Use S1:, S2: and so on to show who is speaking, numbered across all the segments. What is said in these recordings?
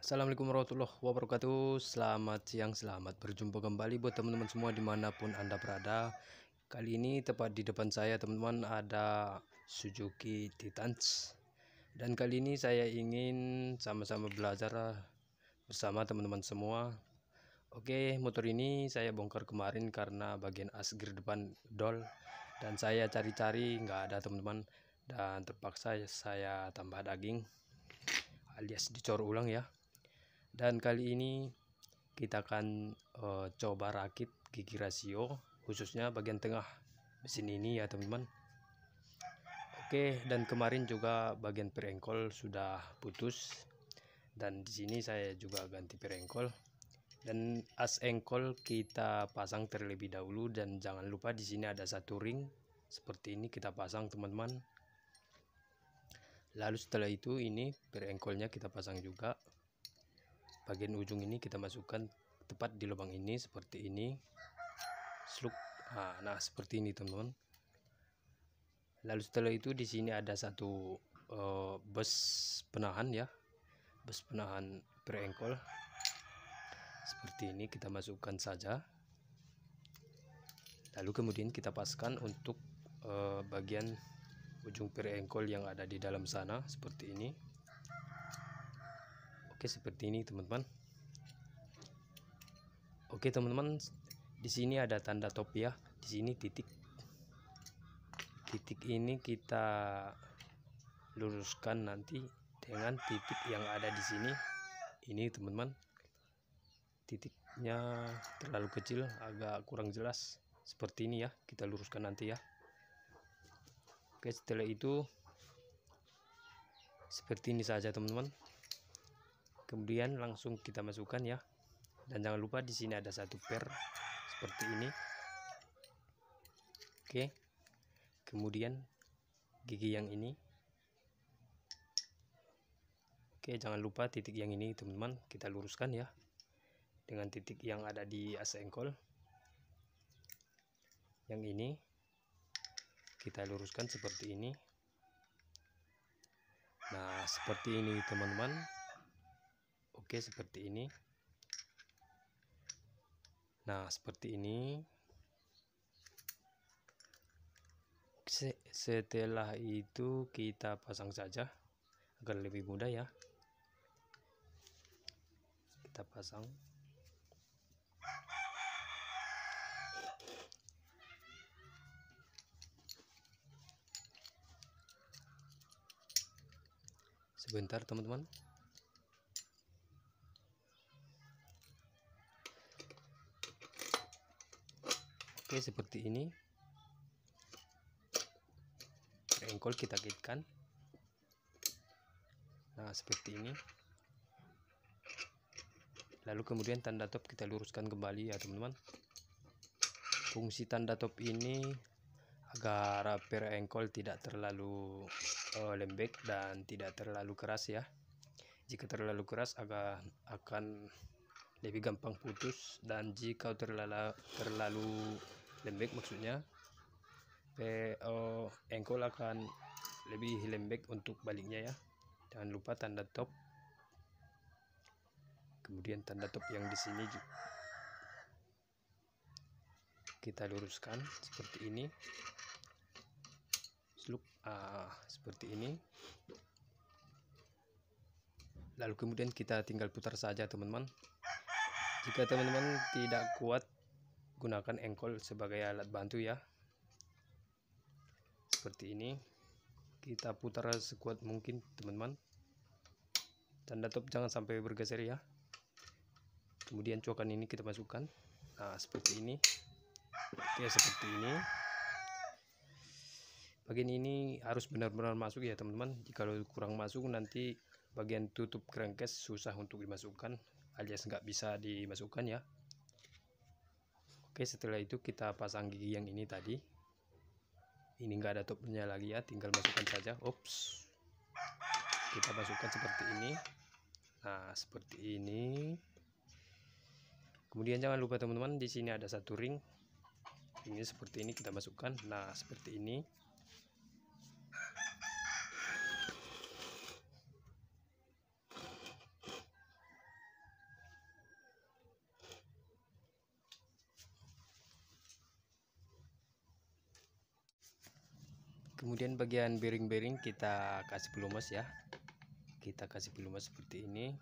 S1: Assalamualaikum warahmatullahi wabarakatuh. Selamat siang, selamat berjumpa kembali buat teman-teman semua dimanapun Anda berada. Kali ini tepat di depan saya teman-teman ada Suzuki Titans. Dan kali ini saya ingin sama-sama belajar bersama teman-teman semua. Oke, motor ini saya bongkar kemarin karena bagian as gear depan dol. Dan saya cari-cari nggak ada teman-teman. Dan terpaksa saya tambah daging alias dicor ulang ya. Dan kali ini kita akan coba rakit gigi rasio khususnya bagian tengah mesin ini ya teman-teman. Oke, dan kemarin juga bagian perengkol sudah putus dan di sini saya juga ganti perengkol dan as engkol kita pasang terlebih dahulu. Dan jangan lupa di sini ada satu ring seperti ini kita pasang teman-teman. Lalu setelah itu ini perengkolnya kita pasang juga. Bagian ujung ini kita masukkan tepat di lubang ini seperti ini. Sluk. Nah, seperti ini teman-teman. Lalu setelah itu di sini ada satu bus penahan ya. Bus penahan perengkol. Seperti ini kita masukkan saja. Lalu kemudian kita paskan untuk bagian ujung perengkol yang ada di dalam sana seperti ini. Oke, seperti ini teman-teman. Oke teman-teman, di sini ada tanda top ya. Di sini titik. Titik ini kita luruskan nanti dengan titik yang ada di sini. Ini teman-teman. Titiknya terlalu kecil, agak kurang jelas. Seperti ini ya, kita luruskan nanti ya. Oke, setelah itu seperti ini saja teman-teman. Kemudian langsung kita masukkan ya. Dan jangan lupa di sini ada satu per seperti ini. Oke. Kemudian gigi yang ini. Oke, jangan lupa titik yang ini teman-teman kita luruskan ya. Dengan titik yang ada di as engkol. Yang ini kita luruskan seperti ini. Nah, seperti ini teman-teman. Oke, seperti ini. Nah, seperti ini. Setelah itu kita pasang saja agar lebih mudah ya. Kita pasang. Sebentar teman-teman. Oke, seperti ini. Perengkol kita kitkan. Nah, seperti ini. Lalu kemudian tanda top kita luruskan kembali ya teman-teman. Fungsi tanda top ini agar perengkol tidak terlalu lembek dan tidak terlalu keras ya. Jika terlalu keras akan lebih gampang putus, dan jika terlalu lembek maksudnya engkol akan lebih lembek untuk baliknya ya. Jangan lupa tanda top. Kemudian tanda top yang di sini kita luruskan seperti ini. Sluk. Seperti ini. Lalu kemudian kita tinggal putar saja teman-teman. Jika teman-teman tidak kuat, gunakan engkol sebagai alat bantu ya. Seperti ini. Kita putar sekuat mungkin teman-teman. Tanda top jangan sampai bergeser ya. Kemudian cokan ini kita masukkan. Nah, seperti ini. Oke, seperti ini. Bagian ini harus benar-benar masuk ya teman-teman. Jika kurang masuk nanti bagian tutup crankcase susah untuk dimasukkan, alias nggak bisa dimasukkan ya. Oke, setelah itu kita pasang gigi yang ini tadi. Ini nggak ada topnya lagi ya, tinggal masukkan saja. Ops, kita masukkan seperti ini. Nah, seperti ini. Kemudian jangan lupa teman-teman, di sini ada satu ring. Ini seperti ini kita masukkan. Nah, seperti ini. Kemudian bagian bearing-bearing kita kasih pelumas ya. Kita kasih pelumas seperti ini.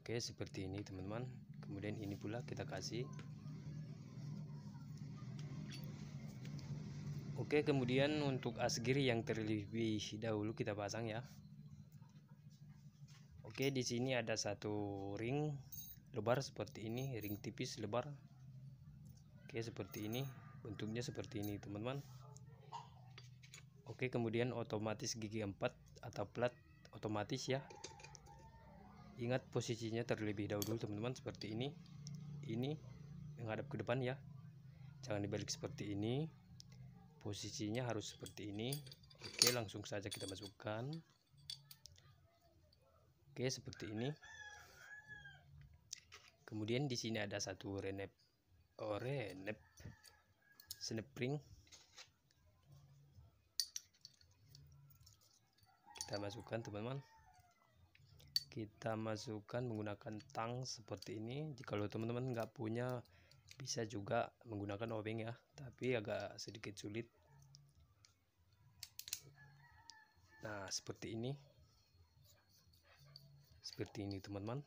S1: Oke, seperti ini teman-teman. Kemudian ini pula kita kasih. Oke, kemudian untuk asgir yang terlebih dahulu kita pasang ya. Oke, di sini ada satu ring lebar seperti ini, ring tipis lebar. Oke, seperti ini. Bentuknya seperti ini teman-teman. Oke, kemudian otomatis gigi 4 atau plat otomatis ya. Ingat posisinya terlebih dahulu teman-teman, seperti ini. Ini menghadap ke depan ya, jangan dibalik seperti ini. Posisinya harus seperti ini. Oke, langsung saja kita masukkan. Oke, seperti ini. Kemudian di sini ada satu renep snap ring. Kita masukkan teman-teman. Kita masukkan menggunakan tang seperti ini. Jika teman-teman nggak punya, bisa juga menggunakan obeng ya, tapi agak sedikit sulit. Nah, seperti ini teman-teman.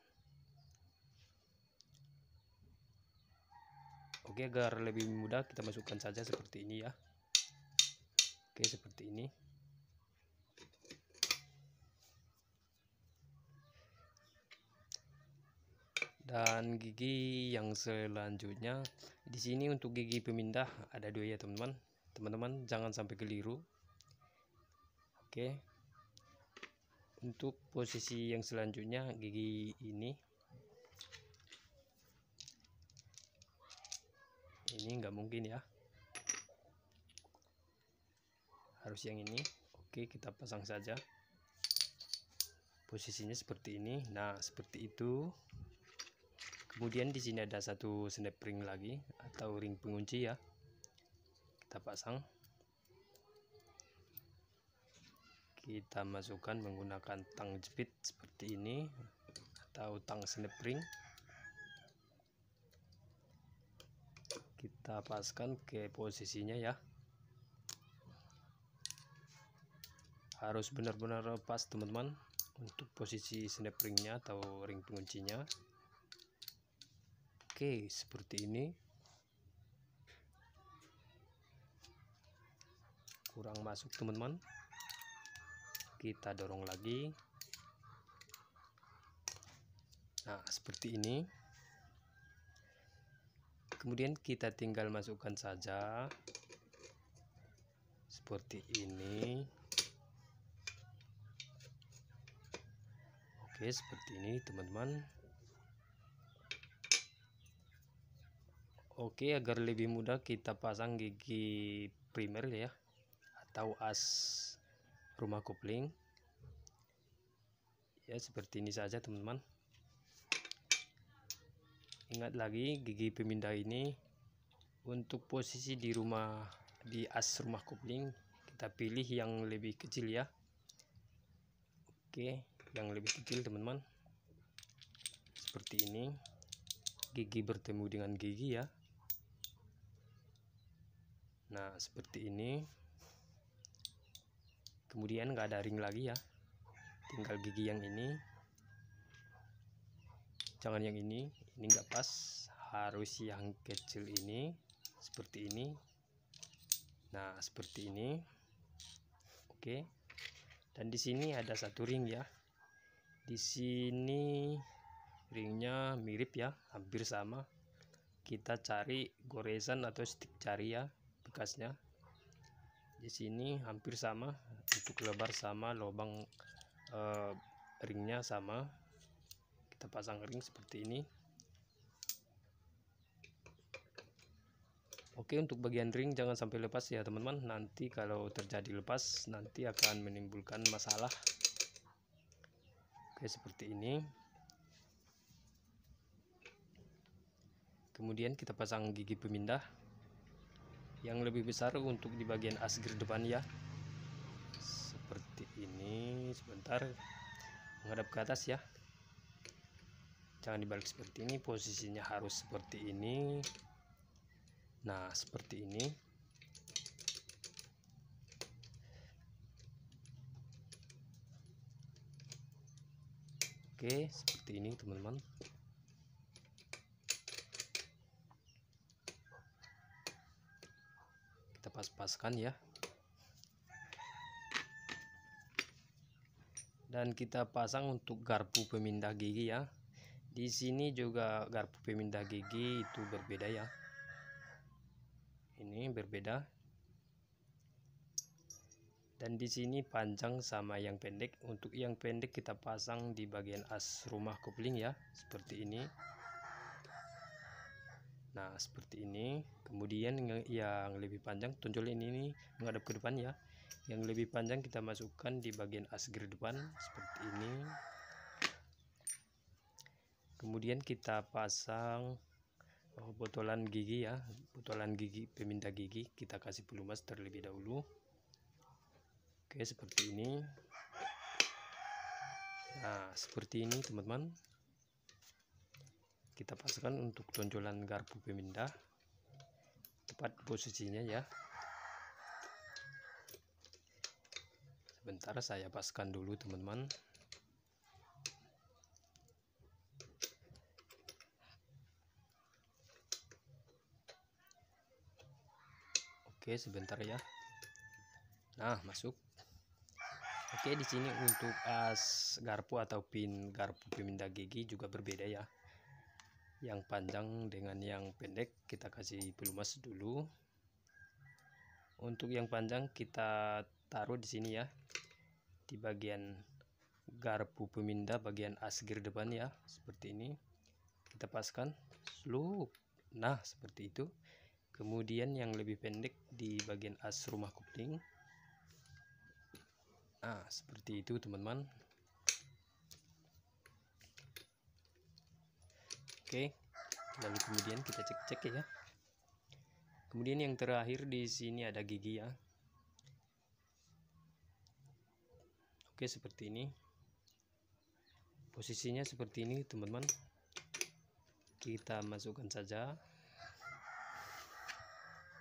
S1: Oke, agar lebih mudah kita masukkan saja seperti ini ya. Oke, seperti ini. Dan gigi yang selanjutnya di sini untuk gigi pemindah ada 2 ya teman-teman. Teman-teman jangan sampai keliru. Oke, untuk posisi yang selanjutnya gigi ini nggak mungkin ya, harus yang ini. Oke, kita pasang saja. Posisinya seperti ini. Nah, seperti itu. Kemudian di sini ada satu snap ring lagi atau ring pengunci ya. Kita pasang. Kita masukkan menggunakan tang jepit seperti ini atau tang snap ring. Kita paskan ke posisinya ya. Harus benar-benar pas teman-teman untuk posisi snap ringnya atau ring penguncinya. Oke, seperti ini. Kurang masuk teman-teman. Kita dorong lagi. Nah, seperti ini. Kemudian kita tinggal masukkan saja seperti ini. Oke, seperti ini teman-teman. Oke, agar lebih mudah kita pasang gigi primer ya, atau as rumah kopling ya, seperti ini saja teman-teman. Ingat lagi, gigi pemindah ini untuk posisi di as rumah kopling kita pilih yang lebih kecil ya. Oke, yang lebih kecil teman-teman, seperti ini. Gigi bertemu dengan gigi ya. Nah, seperti ini. Kemudian nggak ada ring lagi ya, tinggal gigi yang ini. Jangan yang ini nggak pas, harus yang kecil ini, seperti ini. Nah, seperti ini. Oke, dan di sini ada satu ring ya. Di sini ringnya mirip ya, hampir sama. Kita cari goresan atau stick jari ya, bekasnya. Di sini hampir sama, untuk lebar sama, lubang ringnya sama. Kita pasang ring seperti ini. Oke, untuk bagian ring jangan sampai lepas ya teman-teman. Nanti kalau terjadi lepas, nanti akan menimbulkan masalah. Oke, seperti ini. Kemudian kita pasang gigi pemindah yang lebih besar untuk di bagian asgir depan ya, seperti ini. Sebentar, menghadap ke atas ya, jangan dibalik seperti ini. Posisinya harus seperti ini. Nah, seperti ini. Oke, seperti ini teman-teman. Kita pas-paskan ya. Dan kita pasang untuk garpu pemindah gigi ya. Di sini juga garpu pemindah gigi itu berbeda ya. Ini berbeda. Dan di sini panjang sama yang pendek. Untuk yang pendek kita pasang di bagian as rumah kopling ya, seperti ini. Nah, seperti ini. Kemudian yang lebih panjang, tonjol ini menghadap ke depan ya. Yang lebih panjang kita masukkan di bagian as gear depan seperti ini. Kemudian kita pasang botolan gigi ya, botolan gigi pemindah gigi. Kita kasih pelumas terlebih dahulu. Oke, seperti ini. Nah, seperti ini teman-teman. Kita pasangkan untuk tonjolan garpu pemindah, tepat posisinya ya. Sebentar saya paskan dulu teman-teman. Oke, sebentar ya. Nah, masuk. Oke, di sini untuk as garpu atau pin garpu pemindah gigi juga berbeda ya. Yang panjang dengan yang pendek kita kasih pelumas dulu. Untuk yang panjang kita taruh di sini ya, di bagian garpu pemindah bagian as gear depan ya, seperti ini. Kita paskan slow. Nah, seperti itu. Kemudian yang lebih pendek di bagian as rumah kopling. Nah, seperti itu teman-teman. Oke, lalu kemudian kita cek-cek ya. Kemudian yang terakhir di sini ada gigi ya. Oke, seperti ini. Posisinya seperti ini teman-teman. Kita masukkan saja.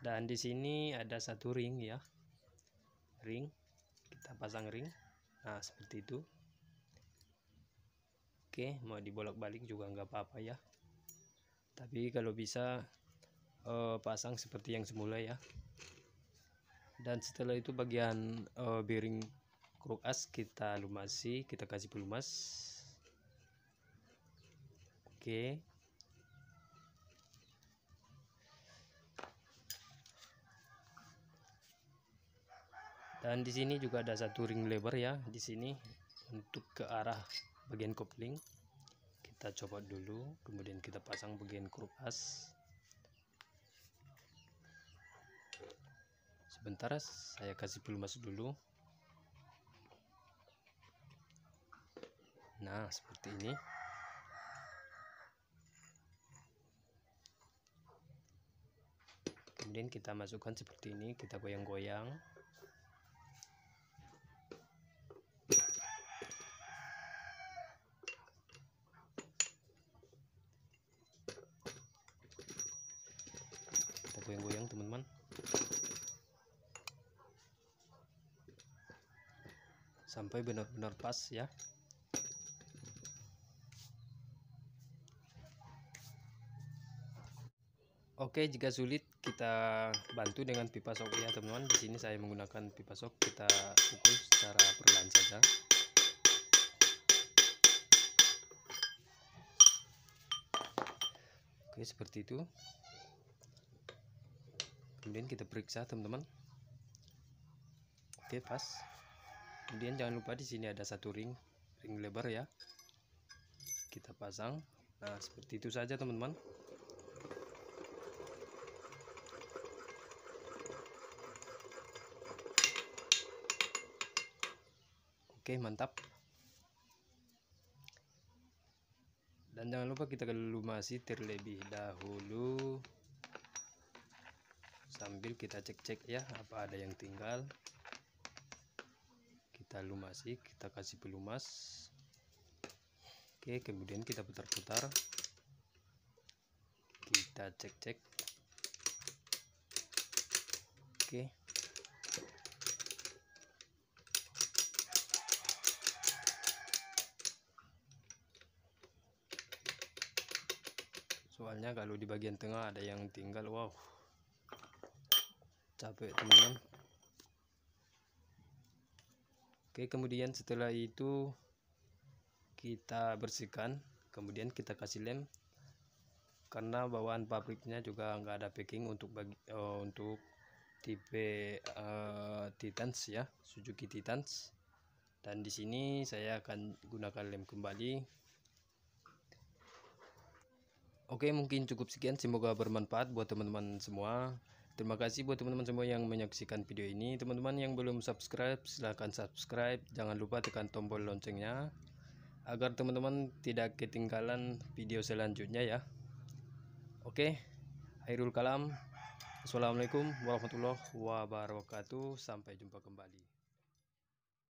S1: Dan di sini ada satu ring ya. Ring. Kita pasang ring. Nah, seperti itu. Oke, mau dibolak-balik juga nggak apa-apa ya. Tapi kalau bisa pasang seperti yang semula ya. Dan setelah itu bagian bearing kruk as kita lumasi, kita kasih pelumas. Oke. Dan di sini juga ada satu ring lebar ya di sini untuk ke arah bagian kopling. Kita coba dulu, kemudian kita pasang bagian kruk as. Sebentar saya kasih pelumas dulu. Nah, seperti ini. Kemudian kita masukkan seperti ini, kita goyang-goyang. Kita goyang-goyang teman-teman. Sampai benar-benar pas ya. Oke, jika sulit kita bantu dengan pipa sok ya teman-teman. Di sini saya menggunakan pipa sok, kita pukul secara perlahan saja. Oke, seperti itu. Kemudian kita periksa teman-teman. Oke, pas. Kemudian jangan lupa di sini ada satu ring lebar ya. Kita pasang. Nah, seperti itu saja teman-teman. Oke, mantap. Dan jangan lupa kita lumasi terlebih dahulu sambil kita cek-cek ya, apa ada yang tinggal. Kita lumasi, kita kasih pelumas. Oke, kemudian kita putar-putar, kita cek-cek. Oke. soalnya kalau di bagian tengah ada yang tinggal. Wow, capek teman-teman. Oke, kemudian setelah itu kita bersihkan, kemudian kita kasih lem, karena bawaan pabriknya juga nggak ada packing untuk untuk tipe Titans ya, Suzuki Titans. Dan di sini saya akan gunakan lem kembali. Oke, mungkin cukup sekian, semoga bermanfaat buat teman-teman semua. Terima kasih buat teman-teman semua yang menyaksikan video ini. Teman-teman yang belum subscribe, silahkan subscribe. Jangan lupa tekan tombol loncengnya agar teman-teman tidak ketinggalan video selanjutnya ya. Oke, akhirul kalam. Assalamualaikum warahmatullahi wabarakatuh. Sampai jumpa kembali.